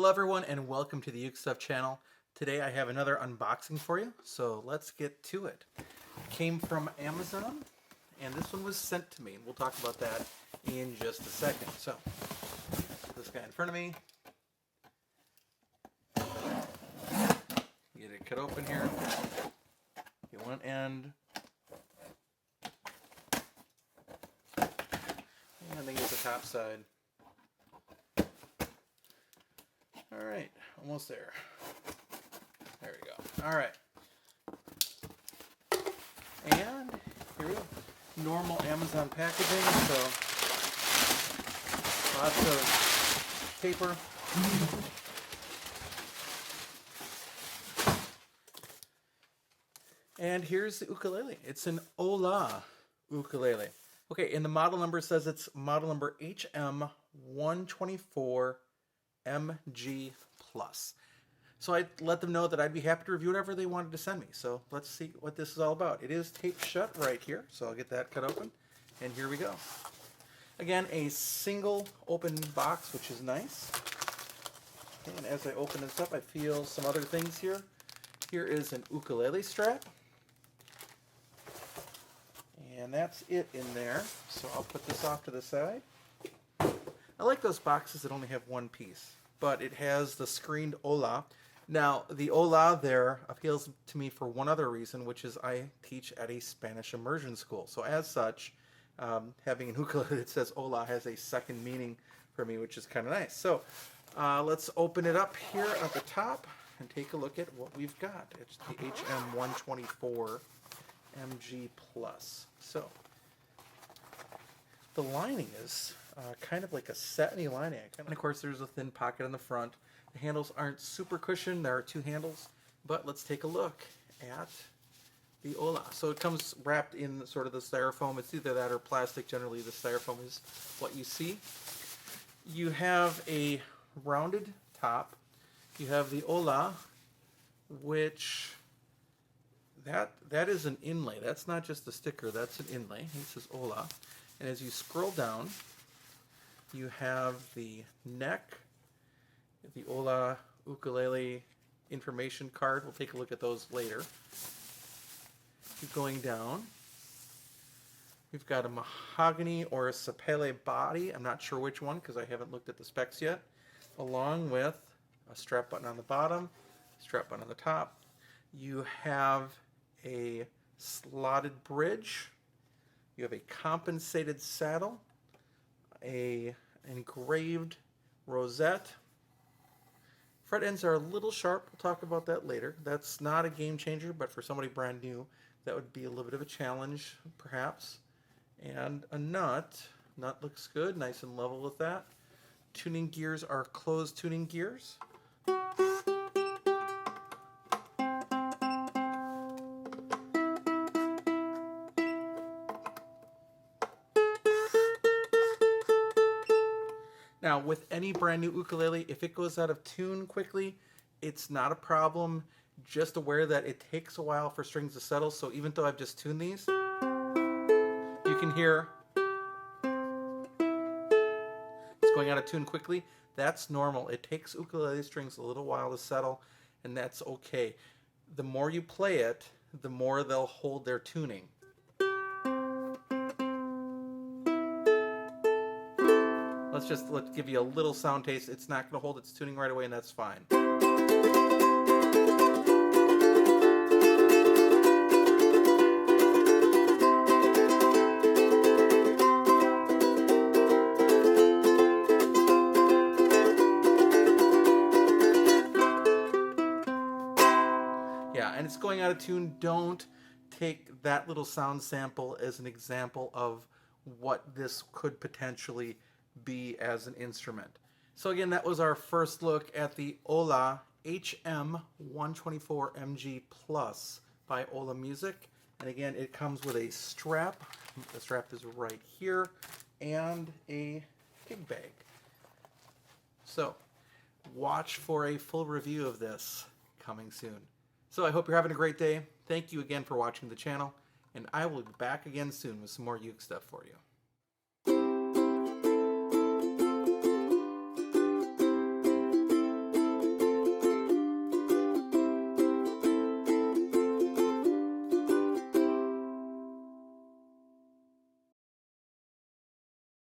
Hello everyone and welcome to the UkeStuff channel. Today I have another unboxing for you, so let's get to it. It came from Amazon and this one was sent to me, and we'll talk about that in just a second. So, put this guy in front of me. Get it cut open here. Get one end. And then get the top side. Alright, almost there. There we go. Alright. And here we go. Normal Amazon packaging, so lots of paper. And here's the ukulele. It's an Hola ukulele. Okay, and the model number says it's model number HM-124 MG+. So I let them know that I'd be happy to review whatever they wanted to send me. So let's see what this is all about. It is taped shut right here, so I'll get that cut open. And here we go. Again, a single open box, which is nice. Okay, and as I open this up, I feel some other things here. Here is an ukulele strap. And that's it in there. So I'll put this off to the side. I like those boxes that only have one piece, but it has the screened Hola. Now, the Hola there appeals to me for one other reason, which is I teach at a Spanish immersion school. So as such, having an ukulele that says Hola has a second meaning for me, which is kind of nice. So let's open it up here at the top and take a look at what we've got. It's the HM-124 MG+. So the lining is kind of like a satiny lining. And of course there's a thin pocket on the front. The handles aren't super cushioned. There are two handles. But let's take a look at the Hola. So it comes wrapped in sort of the styrofoam. It's either that or plastic. Generally the styrofoam is what you see. You have a rounded top. You have the Hola, which that is an inlay. That's not just a sticker. That's an inlay. It says Hola. And as you scroll down, you have the neck, the Hola ukulele information card. We'll take a look at those later. Keep going down. We've got a mahogany or a sapele body. I'm not sure which one because I haven't looked at the specs yet. Along with a strap button on the bottom, strap button on the top. You have a slotted bridge. You have a compensated saddle, a engraved rosette. Fret ends are a little sharp. We'll talk about that later. That's not a game changer, but for somebody brand new, that would be a little bit of a challenge, perhaps. And a nut. Nut looks good, nice and level with that. Tuning gears are closed tuning gears. Now, with any brand new ukulele, if it goes out of tune quickly, it's not a problem. Just aware that it takes a while for strings to settle, so even though I've just tuned these, you can hear it's going out of tune quickly. That's normal. It takes ukulele strings a little while to settle, and that's okay. The more you play it, the more they'll hold their tuning. Let's give you a little sound taste. It's not going to hold its tuning right away, and that's fine. Yeah, and it's going out of tune. Don't take that little sound sample as an example of what this could potentially be as an instrument. So again, that was our first look at the Hola HM-124 MG+ by Hola Music. And again, it comes with a strap. The strap is right here, and a gig bag. So watch for a full review of this coming soon. So I hope you're having a great day. Thank you again for watching the channel, and I will be back again soon with some more Uke stuff for you.